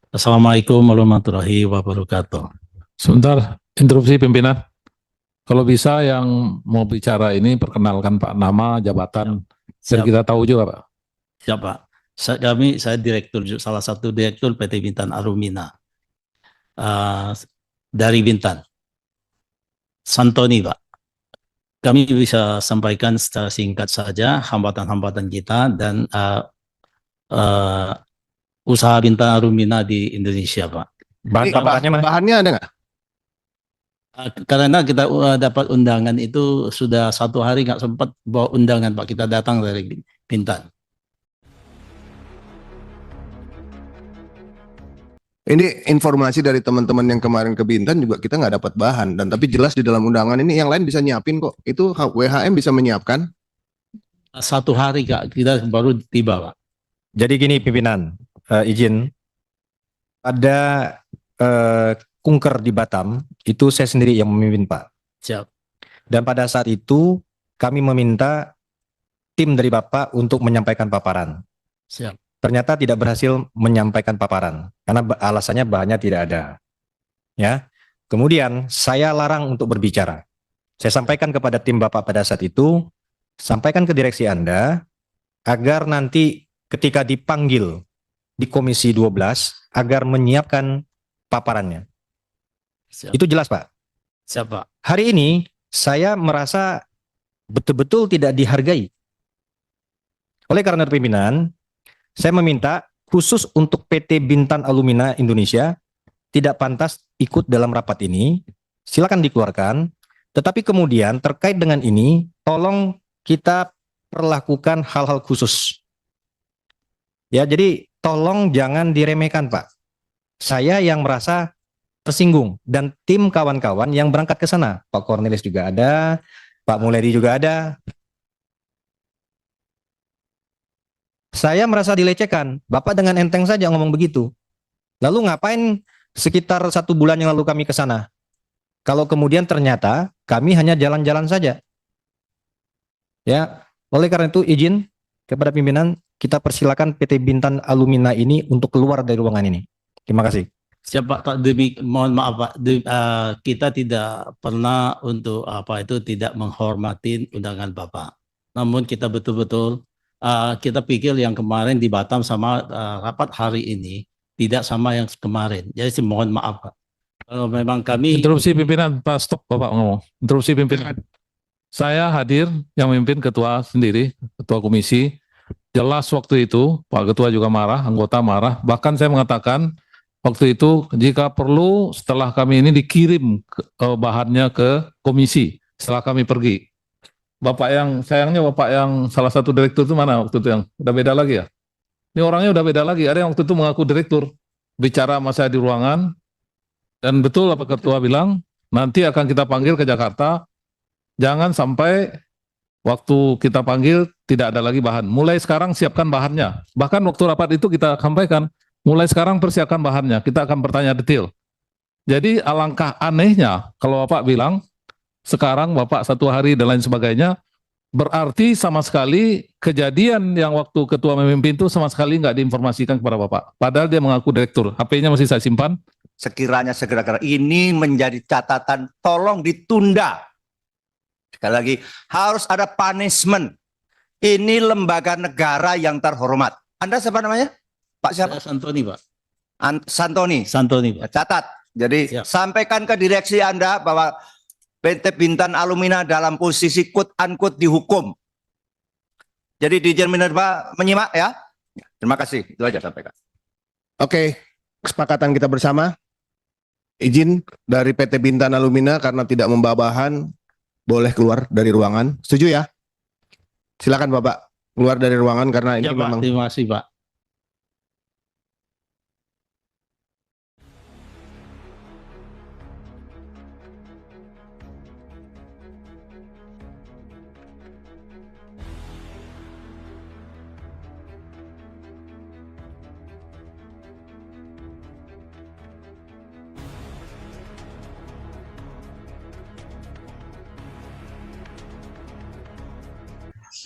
Assalamualaikum warahmatullahi wabarakatuh. Sebentar, interupsi pimpinan. Kalau bisa yang mau bicara ini perkenalkan Pak, nama, jabatan, biar Siap, kita tahu juga Pak. siap Pak. Saya direktur, salah satu direktur PT Bintan Alumina dari Bintan, Santoni Pak. Kami bisa sampaikan secara singkat saja hambatan-hambatan kita dan uh, usaha Bintan Alumina di Indonesia Pak. Bahannya ada nggak? Karena kita dapat undangan itu sudah 1 hari nggak sempat bawa undangan Pak, kita datang dari Bintan. Ini informasi dari teman-teman yang kemarin ke Bintan juga kita nggak dapat bahan, dan tapi jelas di dalam undangan ini yang lain bisa nyiapin kok. Itu WHM bisa menyiapkan. 1 hari Kak, kita baru tiba Pak. Jadi gini pimpinan, izin ada kunker di Batam, itu saya sendiri yang memimpin Pak. Siap. Dan pada saat itu kami meminta tim dari Bapak untuk menyampaikan paparan. Siap. Ternyata tidak berhasil menyampaikan paparan karena alasannya bahannya tidak ada. Ya. Kemudian saya larang untuk berbicara. Saya sampaikan kepada tim Bapak pada saat itu, sampaikan ke direksi Anda agar nanti ketika dipanggil di Komisi 12 agar menyiapkan paparannya. Siap. Itu jelas, Pak. Siap Pak. Hari ini saya merasa betul-betul tidak dihargai. Oleh karena itu pimpinan, saya meminta khusus untuk PT Bintan Alumina Indonesia tidak pantas ikut dalam rapat ini. Silakan dikeluarkan. Tetapi kemudian terkait dengan ini, tolong kita perlakukan hal-hal khusus. Ya, jadi tolong jangan diremehkan, Pak. Saya yang merasa tersinggung dan tim kawan-kawan yang berangkat ke sana. Pak Cornelis juga ada, Pak Mulyadi juga ada. Saya merasa dilecehkan. Bapak dengan enteng saja ngomong begitu. Lalu ngapain sekitar 1 bulan yang lalu kami ke sana? Kalau kemudian ternyata kami hanya jalan-jalan saja. Ya, oleh karena itu izin kepada pimpinan kita persilakan PT Bintan Alumina ini untuk keluar dari ruangan ini. Terima kasih. Siap Pak. Mohon maaf Pak. Kita tidak pernah untuk tidak menghormati undangan Bapak. Namun kita betul-betul kita pikir yang kemarin di Batam sama rapat hari ini tidak sama yang kemarin. Jadi mohon maaf Pak. Kalau memang kami Interupsi pimpinan, Pak, stop Bapak ngomong. Interupsi pimpinan. Saya hadir yang memimpin ketua sendiri, ketua komisi. Jelas waktu itu Pak Ketua juga marah, anggota marah. Bahkan saya mengatakan waktu itu jika perlu setelah kami ini dikirim bahannya ke komisi setelah kami pergi. Bapak yang sayangnya Bapak yang salah satu direktur itu mana waktu itu yang udah beda lagi ya? Ini orangnya udah beda lagi. Ada yang waktu itu mengaku direktur bicara sama saya di ruangan dan betul apa ketua bilang nanti akan kita panggil ke Jakarta. Jangan sampai waktu kita panggil tidak ada lagi bahan. Mulai sekarang siapkan bahannya. Bahkan waktu rapat itu kita sampaikan, mulai sekarang persiapkan bahannya. Kita akan bertanya detail. Jadi alangkah anehnya kalau Bapak bilang sekarang Bapak 1 hari dan lain sebagainya, berarti sama sekali kejadian yang waktu ketua memimpin itu sama sekali nggak diinformasikan kepada Bapak. Padahal dia mengaku direktur. HP-nya masih saya simpan. Sekiranya segera ini menjadi catatan, tolong ditunda. Sekali lagi, harus ada punishment. Ini lembaga negara yang terhormat. Anda siapa namanya? Pak siapa? Santoni Pak. Santoni. Santoni Pak. Catat. Jadi Siap. sampaikan ke direksi Anda bahwa PT Bintan Alumina dalam posisi quote-unquote dihukum. Jadi Dirjen Minerba menyimak ya. Terima kasih. Itu aja sampaikan. Oke, kesepakatan kita bersama. Izin dari PT Bintan Alumina karena tidak membawa bahan, boleh keluar dari ruangan. Setuju ya? Silakan Bapak keluar dari ruangan karena ini Ya Pak, memang. terima kasih Pak.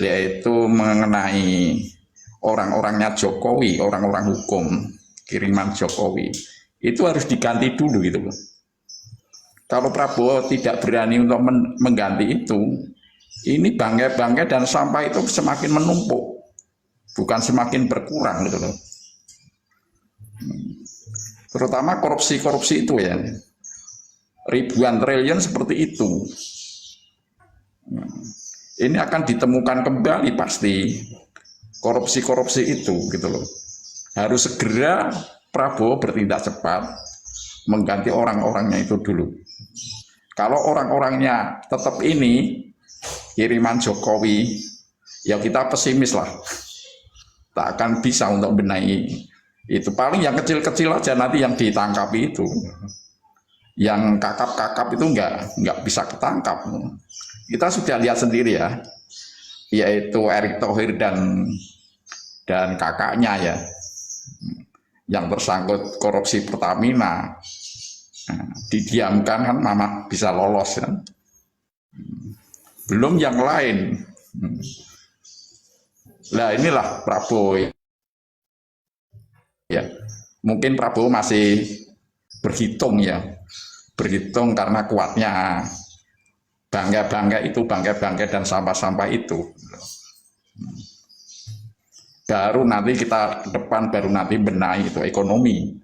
Yaitu mengenai orang-orangnya Jokowi, orang-orang hukum. kiriman Jokowi. Itu harus diganti dulu gitu loh. Kalau Prabowo tidak berani untuk mengganti itu, ini bangkai-bangkai dan sampah itu semakin menumpuk, bukan semakin berkurang gitu loh. Terutama korupsi-korupsi itu ya, ribuan triliun seperti itu. Ini akan ditemukan kembali pasti korupsi-korupsi itu gitu loh. Harus segera Prabowo bertindak cepat mengganti orang-orangnya itu dulu. Kalau orang-orangnya tetap ini kiriman Jokowi, ya kita pesimis lah. Tak akan bisa untuk benahi itu. Paling yang kecil-kecil aja nanti yang ditangkapi itu. Yang kakap-kakap itu nggak bisa ketangkap. Kita sudah lihat sendiri ya, yaitu Erick Thohir dan kakaknya ya, yang tersangkut korupsi Pertamina. Didiamkan kan Mamat bisa lolos kan. Belum yang lain. Nah inilah Prabowo ya. Mungkin Prabowo masih berhitung ya. Berhitung karena kuatnya bangga-bangga itu, bangga-bangga dan sampah-sampah itu. Baru nanti kita ke depan, baru nanti benahi itu ekonomi.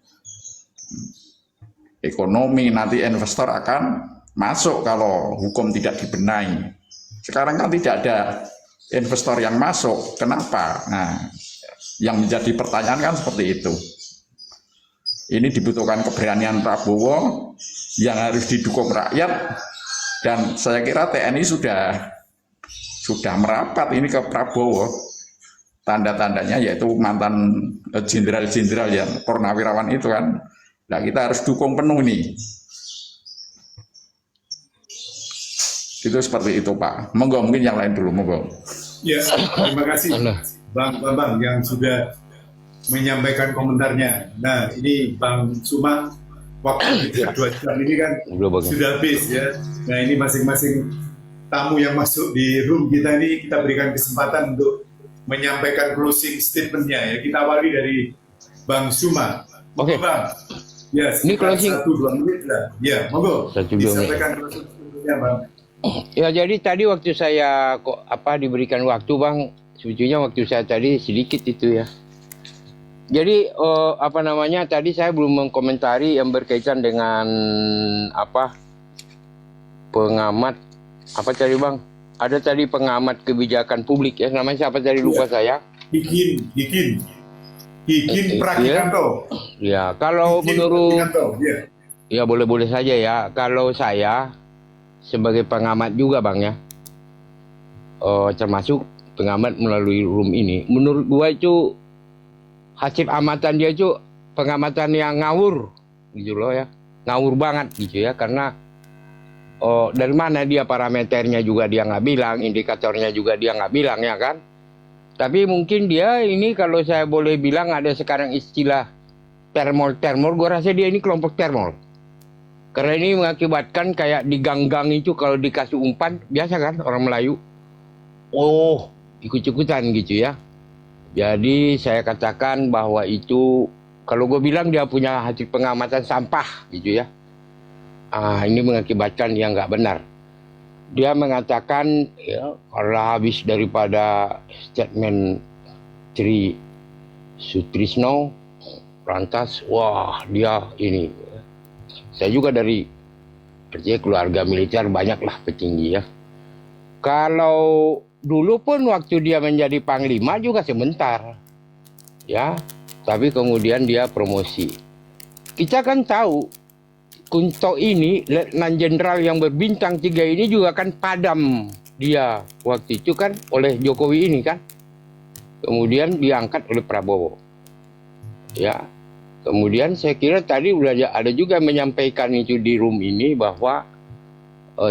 Ekonomi nanti investor akan masuk kalau hukum tidak dibenahi. Sekarang kan tidak ada investor yang masuk. Kenapa? Nah, yang menjadi pertanyaan kan seperti itu. Ini dibutuhkan keberanian Prabowo yang harus didukung rakyat, dan saya kira TNI sudah merapat ini ke Prabowo. Tanda-tandanya yaitu mantan jenderal-jenderal yang purnawirawan itu kan. Nah, kita harus dukung penuh nih. Itu seperti itu Pak. Monggo, mungkin yang lain dulu, monggo. Ya, terima kasih Bang Bambang yang sudah menyampaikan komentarnya. Nah, ini Bang Suma, waktu kita 2 jam ini kan sudah habis ya. Nah, ini masing-masing tamu yang masuk di room kita ini kita berikan kesempatan untuk menyampaikan closing statement-nya ya. Kita awali dari Bang Suma. Oke. Bang. Ya, Ini closing 1-2 menit lah. Ya, monggo. 1-2 menit. Disampaikan closing statement-nya, Bang. Ya, jadi tadi waktu saya diberikan waktu Bang, sebetulnya waktu saya tadi sedikit itu ya. Jadi tadi saya belum mengkomentari yang berkaitan dengan pengamat tadi Bang? Ada tadi pengamat kebijakan publik ya, namanya siapa tadi lupa saya. Higin Pragianto. Ya, kalau Higin menurut Pragianto, ya. ya boleh-boleh saja ya. Kalau saya sebagai pengamat juga Bang ya, termasuk pengamat melalui room ini, menurut gua itu hasil amatan dia itu pengamatan yang ngawur gitu loh ya, ngawur banget gitu ya, karena dari mana dia parameternya juga dia nggak bilang, indikatornya juga dia nggak bilang ya kan. Tapi mungkin dia ini kalau saya boleh bilang ada sekarang istilah termol, gue rasa dia ini kelompok termol. Karena ini mengakibatkan kayak di gang-gang itu kalau dikasih umpan, biasa kan orang Melayu, ikut-ikutan gitu ya. Jadi saya katakan bahwa itu, kalau gue bilang dia punya hasil pengamatan sampah gitu ya. Ini mengakibatkan yang nggak benar. Dia mengatakan ya, kalau habis daripada statement Tri Sutrisno, lantas wah dia ini. Saya juga dari keluarga militer, banyaklah petinggi ya. Kalau dulu pun waktu dia menjadi panglima juga sebentar ya, tapi kemudian dia promosi. Kita kan tahu Kunto ini, Letnan Jenderal yang berbintang 3 ini juga kan padam dia waktu itu kan oleh Jokowi ini kan. Kemudian diangkat oleh Prabowo. Ya. Kemudian saya kira tadi udah ada juga menyampaikan itu di room ini bahwa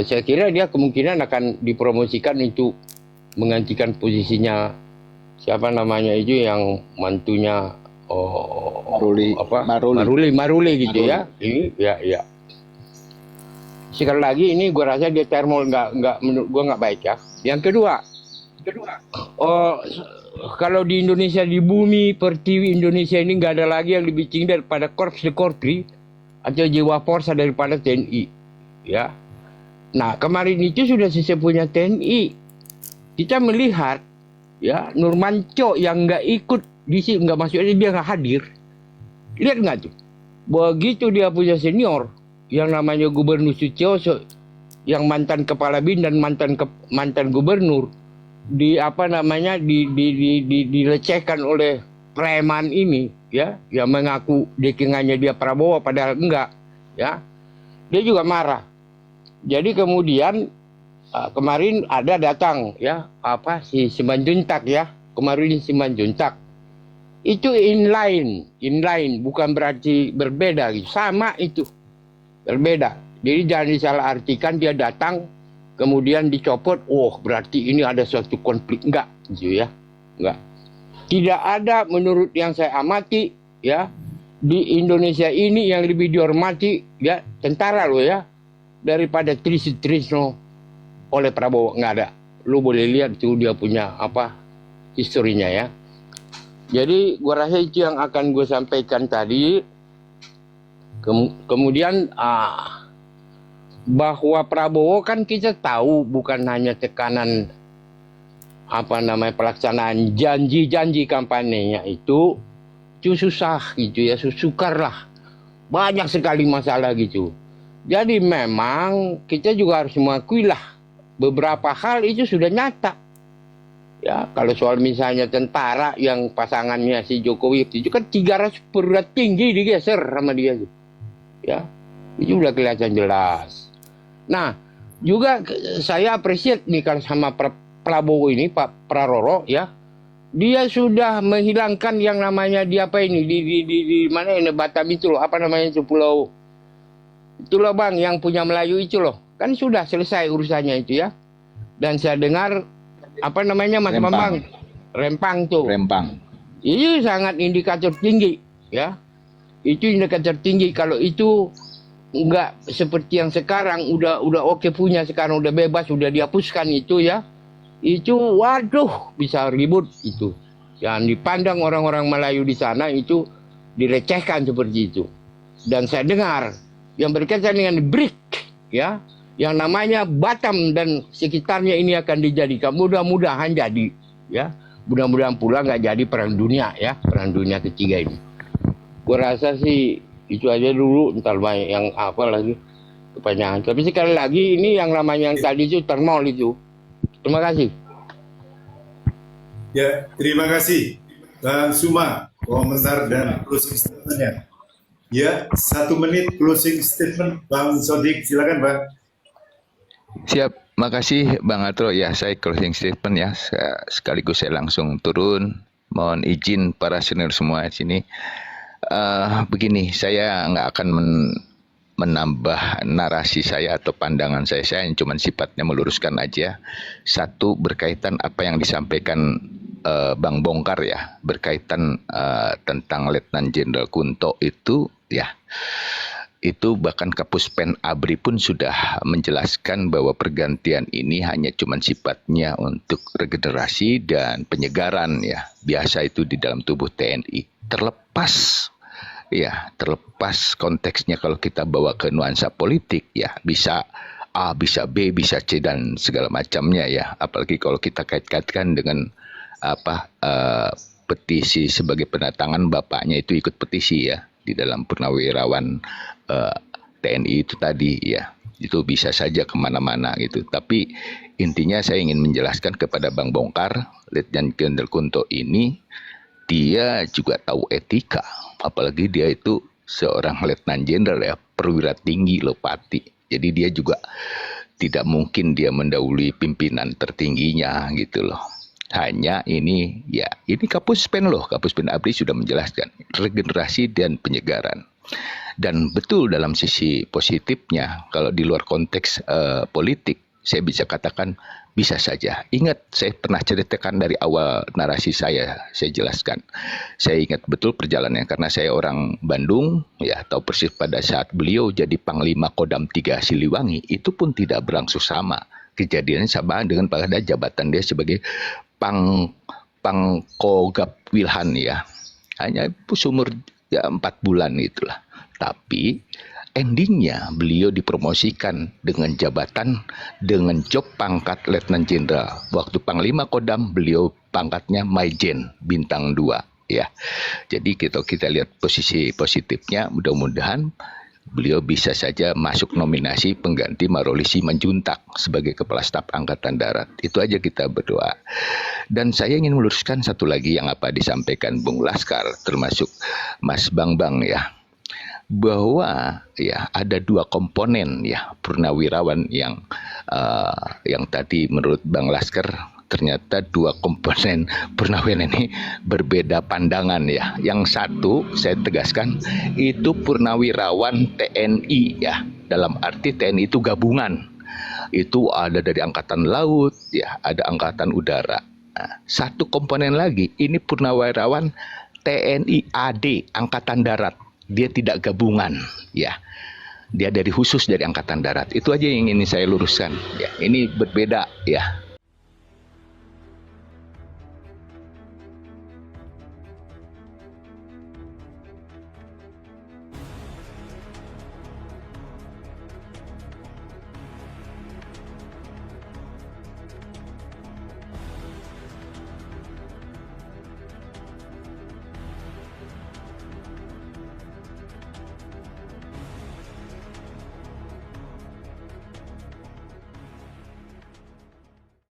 saya kira dia kemungkinan akan dipromosikan untuk menggantikan posisinya siapa namanya itu yang mantunya Maruli gitu ya. Ini ya. Sekali lagi ini gue rasa dia termol nggak menurut gue nggak baik ya. Yang kedua, kalau di Indonesia, di bumi pertiwi Indonesia ini nggak ada lagi yang lebih tinggi daripada Korps de Korpri atau jiwa Polsa daripada TNI, ya. Nah, kemarin itu sudah selesai punya TNI. Kita melihat, ya, Nurmanco yang nggak ikut di sini, nggak masuk, dia nggak hadir. Lihat nggak tuh? Begitu dia punya senior yang namanya Gubernur Sutioso, yang mantan kepala BIN dan mantan gubernur, dilecehkan oleh preman ini, ya, yang mengaku dekingannya dia Prabowo padahal enggak, ya. Dia juga marah. Jadi kemudian kemarin ada datang, ya, si Simanjuntak, ya. Kemarin Simanjuntak. Itu inline, bukan berarti berbeda gitu. Sama itu. Berbeda. Jadi jangan disalahartikan dia datang kemudian dicopot, berarti ini ada suatu konflik. Enggak, gitu ya. Enggak. Tidak ada menurut yang saya amati, ya, di Indonesia ini yang lebih dihormati, ya, tentara loh, ya, daripada Trisno oleh Prabowo. Enggak ada. Lu boleh lihat tuh dia punya historinya, ya. Jadi gua rasa itu yang akan gue sampaikan tadi. Kemudian bahwa Prabowo kan kita tahu bukan hanya tekanan pelaksanaan janji-janji kampanyenya itu susah gitu ya, sukar lah. Banyak sekali masalah gitu. Jadi memang kita juga harus mengakui lah beberapa hal itu sudah nyata. Ya, kalau soal misalnya tentara yang pasangannya si Jokowi itu kan 300 perwira tinggi digeser sama dia gitu. Ya, itu udah kelihatan jelas. Nah, juga saya appreciate nih kan sama Prabowo ini, Pak Praroro, ya. Dia sudah menghilangkan yang namanya di mana ini Batam itu loh, apa namanya itu pulau itu loh Bang, yang punya Melayu itu loh. Kan sudah selesai urusannya itu, ya. Dan saya dengar Mas Bambang, Rempang tuh. Rempang. Itu sangat indikator tinggi, ya. Itu indikator tinggi. Kalau itu enggak seperti yang sekarang udah oke punya, sekarang udah bebas, udah dihapuskan itu, ya. Itu waduh bisa ribut itu. Yang dipandang orang-orang Melayu di sana itu direcehkan seperti itu. Dan saya dengar yang berkaitan dengan BRIC, ya, yang namanya Batam dan sekitarnya ini akan dijadikan, mudah-mudahan jadi, ya, mudah-mudahan pula nggak jadi perang dunia, ya, perang dunia ketiga ini. Gua rasa sih itu aja dulu, ntar banyak yang lagi kepanjangan. Tapi sekali lagi ini yang namanya yang tadi itu termol itu. Terima kasih. Ya, terima kasih Bang Suma, komentar dan closing statement-nya. Ya, 1 menit closing statement Bang Sodik, silakan Bang. Siap, makasih Bang Atro. Ya, saya closing statement ya. Sekaligus saya langsung turun. Mohon izin para senior semua di sini. Begini, saya nggak akan menambah narasi saya atau pandangan saya yang cuma sifatnya meluruskan aja. Satu, berkaitan apa yang disampaikan Bang Bongkar ya, berkaitan tentang Letnan Jenderal Kunto itu, ya. Itu bahkan Kapus Pen ABRI pun sudah menjelaskan bahwa pergantian ini hanya cuma sifatnya untuk regenerasi dan penyegaran ya. Biasa itu di dalam tubuh TNI. Terlepas konteksnya kalau kita bawa ke nuansa politik ya, bisa A, bisa B, bisa C dan segala macamnya ya. Apalagi kalau kita kait-kaitkan dengan petisi sebagai pendatangan bapaknya itu ikut petisi ya di dalam purnawirawan TNI itu tadi ya, itu bisa saja kemana-mana gitu. Tapi intinya saya ingin menjelaskan kepada Bang Bongkar, Letnan Jenderal Kunto ini dia juga tahu etika, apalagi dia itu seorang Letnan Jenderal ya, perwira tinggi Lopati. Jadi dia juga tidak mungkin dia mendahului pimpinan tertingginya gitu loh. Hanya ini Kapus Pen loh, Kapus Pen ABRI sudah menjelaskan regenerasi dan penyegaran. Dan betul dalam sisi positifnya, kalau di luar konteks politik, saya bisa katakan bisa saja. Ingat, saya pernah ceritakan dari awal narasi saya jelaskan. Saya ingat betul perjalanannya karena saya orang Bandung, ya, tahu persis pada saat beliau jadi Panglima Kodam 3 Siliwangi, itu pun tidak berlangsung sama. Kejadiannya sama dengan pada jabatan dia sebagai Pangkogap Wilhan ya. Hanya sumur ya 4 bulan itulah. Tapi endingnya beliau dipromosikan dengan jabatan dengan job pangkat Letnan Jenderal. Waktu Panglima Kodam beliau pangkatnya Maijen bintang 2 ya. Jadi kita lihat posisi positifnya, mudah-mudahan beliau bisa saja masuk nominasi pengganti Maruli Simanjuntak sebagai Kepala Staf Angkatan Darat. Itu aja kita berdoa. Dan saya ingin meluruskan satu lagi yang apa disampaikan Bung Laskar, termasuk Mas Bambang ya, bahwa ya ada 2 komponen ya purnawirawan yang tadi menurut Bang Laskar ternyata 2 komponen purnawirawan ini berbeda pandangan ya. Yang satu saya tegaskan itu purnawirawan TNI ya, dalam arti TNI itu gabungan, itu ada dari Angkatan Laut ya, ada Angkatan Udara. Nah, satu komponen lagi ini purnawirawan TNI AD Angkatan Darat, dia tidak gabungan ya, dia dari khusus dari Angkatan Darat. Itu aja yang ingin saya luruskan ya, ini berbeda ya.